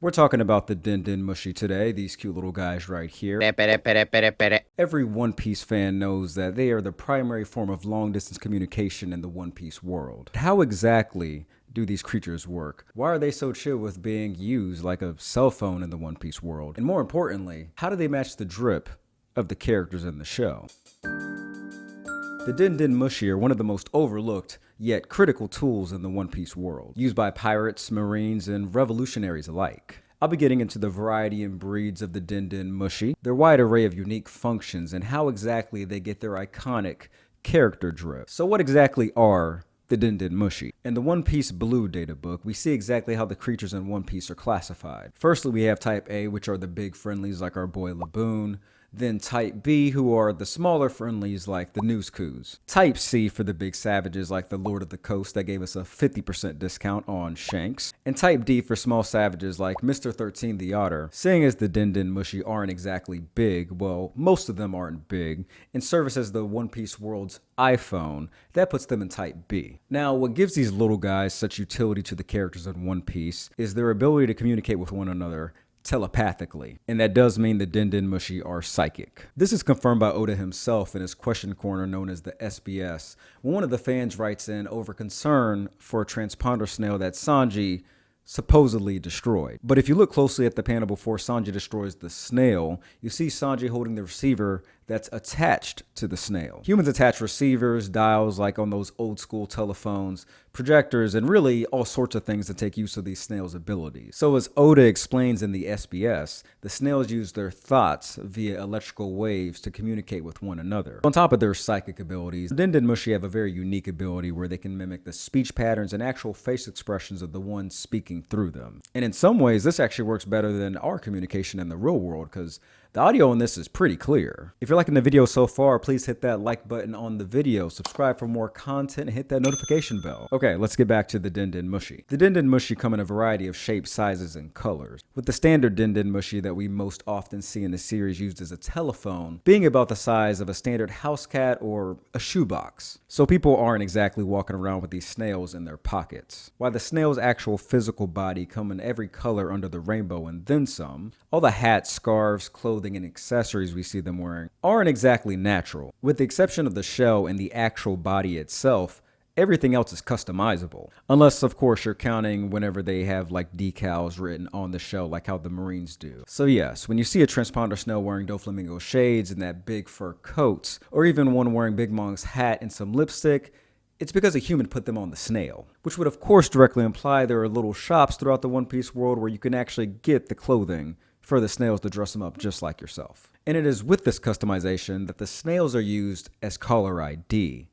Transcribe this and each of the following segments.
We're talking about the Den Den Mushi today, these cute little guys right here. Every One Piece fan knows that they are the primary form of long-distance communication in the One Piece world. How exactly do these creatures work? Why are they so chill with being used like a cell phone in the One Piece world? And more importantly, how do they match the drip of the characters in the show? The Den Den Mushi are one of the most overlooked, yet critical tools in the One Piece world, used by pirates, marines, and revolutionaries alike. I'll be getting into the variety and breeds of the Den Den Mushi, their wide array of unique functions, and how exactly they get their iconic character drip. So what exactly are the Den Den Mushi? In the One Piece Blue databook, we see exactly how the creatures in One Piece are classified. Firstly, we have Type A, which are the big friendlies like our boy Laboon. Then Type B, who are the smaller friendlies like the Newscoos. Type C for the big savages like the Lord of the Coast that gave us a 50% discount on Shanks. And Type D for small savages like Mr. 13 the Otter. Seeing as the Den Den Mushi aren't exactly big, well, most of them aren't big, and serve as the One Piece world's iPhone, that puts them in Type B. Now, what gives these little guys such utility to the characters in One Piece is their ability to communicate with one another telepathically, and that does mean the Den Den Mushi are psychic. This is confirmed by Oda himself in his question corner known as the SBS, when one of the fans writes in over concern for a transponder snail that Sanji supposedly destroyed. But if you look closely at the panel before Sanji destroys the snail, you see Sanji holding the receiver that's attached to the snail. Humans attach receivers, dials like on those old school telephones, projectors, and really all sorts of things to take use of these snails' abilities. So as Oda explains in the SBS, the snails use their thoughts via electrical waves to communicate with one another. On top of their psychic abilities, the Den Den Mushi have a very unique ability where they can mimic the speech patterns and actual face expressions of the one speaking through them. And in some ways, this actually works better than our communication in the real world because the audio in this is pretty clear. If you're liking the video so far, please hit that like button on the video, subscribe for more content, and hit that notification bell. Okay, let's get back to the Den Den Mushi. The Den Den Mushi come in a variety of shapes, sizes, and colors, with the standard Den Den Mushi that we most often see in the series used as a telephone being about the size of a standard house cat or a shoebox. So people aren't exactly walking around with these snails in their pockets. While the snail's actual physical body come in every color under the rainbow and then some, all the hats, scarves, clothing, and accessories we see them wearing aren't exactly natural. With the exception of the shell and the actual body itself, everything else is customizable. Unless, of course, you're counting whenever they have like decals written on the shell like how the Marines do. So yes, when you see a transponder snail wearing Doflamingo shades and that big fur coat, or even one wearing Big Mong's hat and some lipstick, it's because a human put them on the snail, which would of course directly imply there are little shops throughout the One Piece world where you can actually get the clothing for the snails to dress them up just like yourself. And it is with this customization that the snails are used as caller ID.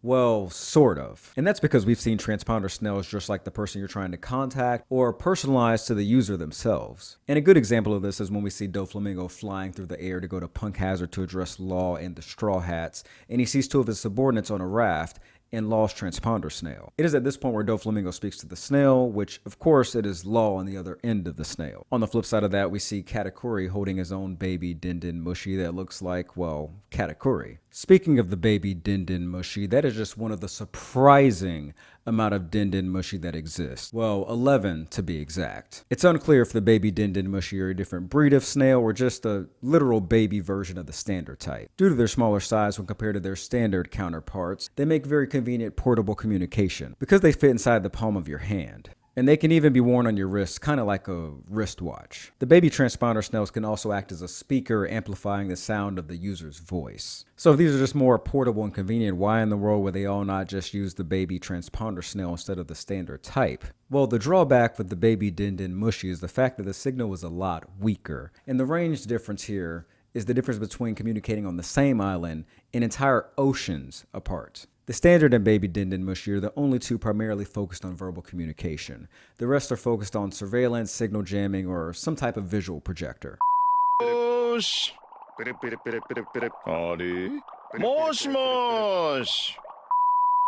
Well, sort of. And that's because we've seen transponder snails just like the person you're trying to contact or personalized to the user themselves. And a good example of this is when we see Doflamingo flying through the air to go to Punk Hazard to address Law and the Straw Hats, and he sees two of his subordinates on a raft and Law's transponder snail. It is at this point where Doflamingo speaks to the snail, which of course it is Law on the other end of the snail. On the flip side of that, we see Katakuri holding his own baby Den Den Mushi that looks like, well, Katakuri. Speaking of the baby Den Den Mushi, that is just one of the surprising amount of Den Den Mushi that exists. Well, 11 to be exact. It's unclear if the baby Den Den Mushi are a different breed of snail or just a literal baby version of the standard type. Due to their smaller size when compared to their standard counterparts, they make very convenient portable communication because they fit inside the palm of your hand. And they can even be worn on your wrist, kind of like a wristwatch. The baby transponder snails can also act as a speaker, amplifying the sound of the user's voice. So if these are just more portable and convenient, why in the world would they all not just use the baby transponder snail instead of the standard type? Well, the drawback with the baby Den Den Mushi is the fact that the signal is a lot weaker. And the range difference here is the difference between communicating on the same island and entire oceans apart. The standard and baby Den Den Mushi are the only two primarily focused on verbal communication. The rest are focused on surveillance, signal jamming, or some type of visual projector.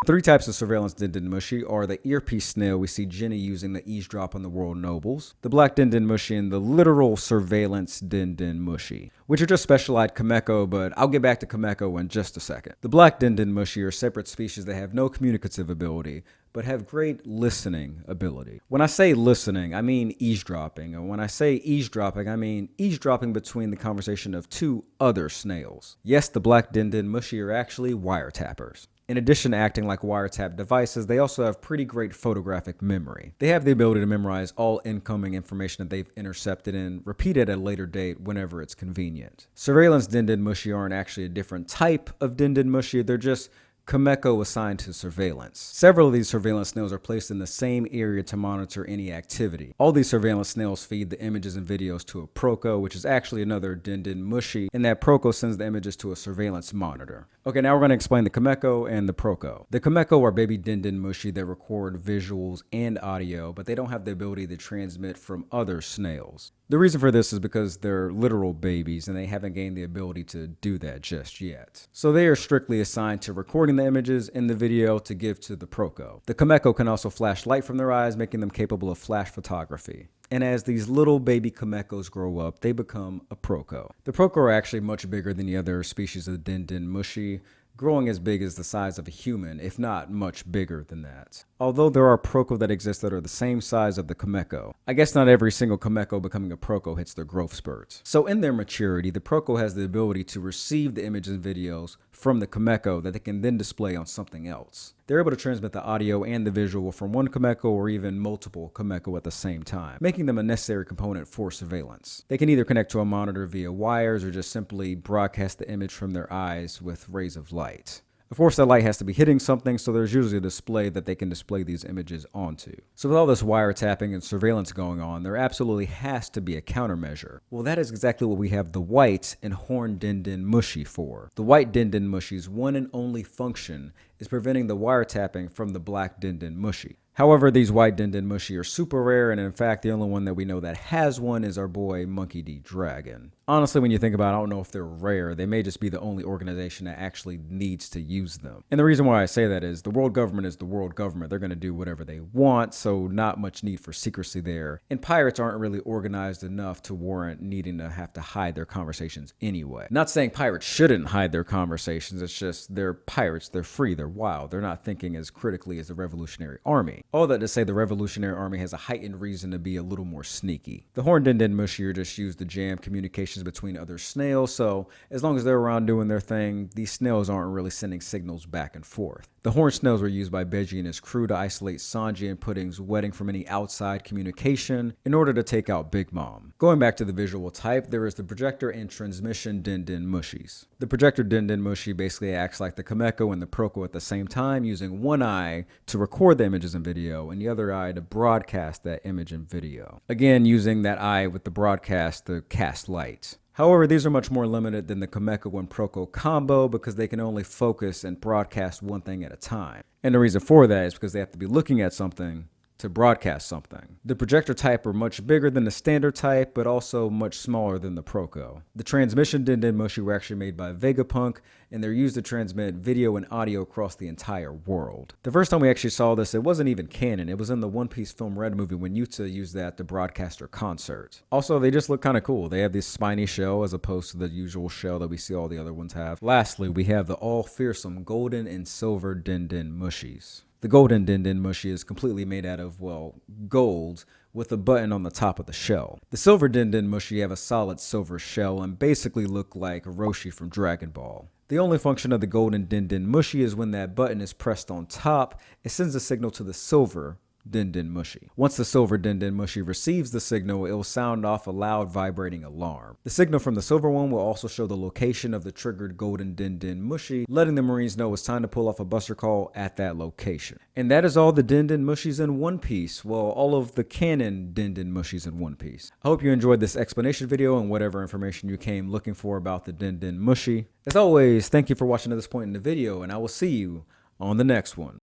Three types of surveillance Den Den Mushi are the earpiece snail we see Jenny using to eavesdrop on the world nobles, the black Den Den Mushi, and the literal surveillance Den Den Mushi, which are just specialized Kameko, but I'll get back to Kameko in just a second. The black Den Den Mushi are separate species that have no communicative ability, but have great listening ability. When I say listening, I mean eavesdropping, and when I say eavesdropping, I mean eavesdropping between the conversation of two other snails. Yes, the black Den Den Mushi are actually wiretappers. In addition to acting like wiretap devices, they also have pretty great photographic memory. They have the ability to memorize all incoming information that they've intercepted and repeat it at a later date whenever it's convenient. Surveillance Den Den Mushi aren't actually a different type of Den Den Mushi, they're just Kameko assigned to surveillance. Several of these surveillance snails are placed in the same area to monitor any activity. All these surveillance snails feed the images and videos to a Proco, which is actually another Den Den Mushi, and that Proco sends the images to a surveillance monitor. Okay, now we're going to explain the Kameko and the Proco. The Kameko are baby Den Den Mushi that record visuals and audio, but they don't have the ability to transmit from other snails. The reason for this is because they're literal babies and they haven't gained the ability to do that just yet. So they are strictly assigned to recording the images in the video to give to the Proco. The Kameko can also flash light from their eyes, making them capable of flash photography. And as these little baby Kamekos grow up, they become a Proco. The Proco are actually much bigger than the other species of Den Den Mushi, growing as big as the size of a human, if not much bigger than that. Although there are Proco that exist that are the same size of the Kameko. I guess not every single Kameko becoming a Proco hits their growth spurts. So in their maturity, the Proco has the ability to receive the images and videos from the Kameko that they can then display on something else. They're able to transmit the audio and the visual from one Kameko or even multiple Kameko at the same time, making them a necessary component for surveillance. They can either connect to a monitor via wires or just simply broadcast the image from their eyes with rays of light. Of course, that light has to be hitting something, so there's usually a display that they can display these images onto. So with all this wiretapping and surveillance going on, there absolutely has to be a countermeasure. Well, that is exactly what we have the white and horned Den Den Mushi for. The white Den Den Mushi's one and only function is preventing the wiretapping from the black Den Den Mushi. However, these white Den Den Mushi are super rare, and in fact, the only one that we know that has one is our boy Monkey D. Dragon. Honestly, when you think about it, I don't know if they're rare. They may just be the only organization that actually needs to use them. And the reason why I say that is the world government is the world government. They're going to do whatever they want, so not much need for secrecy there. And pirates aren't really organized enough to warrant needing to have to hide their conversations anyway. Not saying pirates shouldn't hide their conversations, it's just they're pirates, they're free, they're wild. They're not thinking as critically as the Revolutionary Army. All that to say the Revolutionary Army has a heightened reason to be a little more sneaky. The horned Den Den Mushi are just used to jam communications between other snails, so as long as they're around doing their thing, these snails aren't really sending signals back and forth. The horned snails were used by Beji and his crew to isolate Sanji and Pudding's wedding from any outside communication in order to take out Big Mom. Going back to the visual type, there is the projector and transmission Den Den Mushis. The projector Den Den Mushi basically acts like the Kameko and the Proco at the same time, using one eye to record the images and video and the other eye to broadcast that image and video. Again, using that eye with the broadcast to cast light. However, these are much more limited than the Kameko and Proco combo because they can only focus and broadcast one thing at a time. And the reason for that is because they have to be looking at something to broadcast something. The projector type are much bigger than the standard type, but also much smaller than the Proco. The transmission Den Den Mushi were actually made by Vegapunk, and they're used to transmit video and audio across the entire world. The first time we actually saw this, it wasn't even canon. It was in the One Piece Film Red movie when Yuta used that to broadcast her concert. Also, they just look kind of cool. They have this spiny shell as opposed to the usual shell that we see all the other ones have. Lastly, we have the all-fearsome golden and silver Den Den Mushis. The golden Den Den Mushi is completely made out of, well, gold with a button on the top of the shell. The silver Den Den Mushi have a solid silver shell and basically look like Roshi from Dragon Ball. The only function of the golden Den Den Mushi is when that button is pressed on top, it sends a signal to the silver Den Den Mushi. Once the silver Den Den Mushi receives the signal, it will sound off a loud vibrating alarm. The signal from the silver one will also show the location of the triggered golden Den Den Mushi, letting the Marines know it's time to pull off a buster call at that location. And that is all the Den Den Mushis in One Piece. Well, all of the canon Den Den Mushis in One Piece. I hope you enjoyed this explanation video and whatever information you came looking for about the Den Den Mushi. As always, thank you for watching to this point in the video, and I will see you on the next one.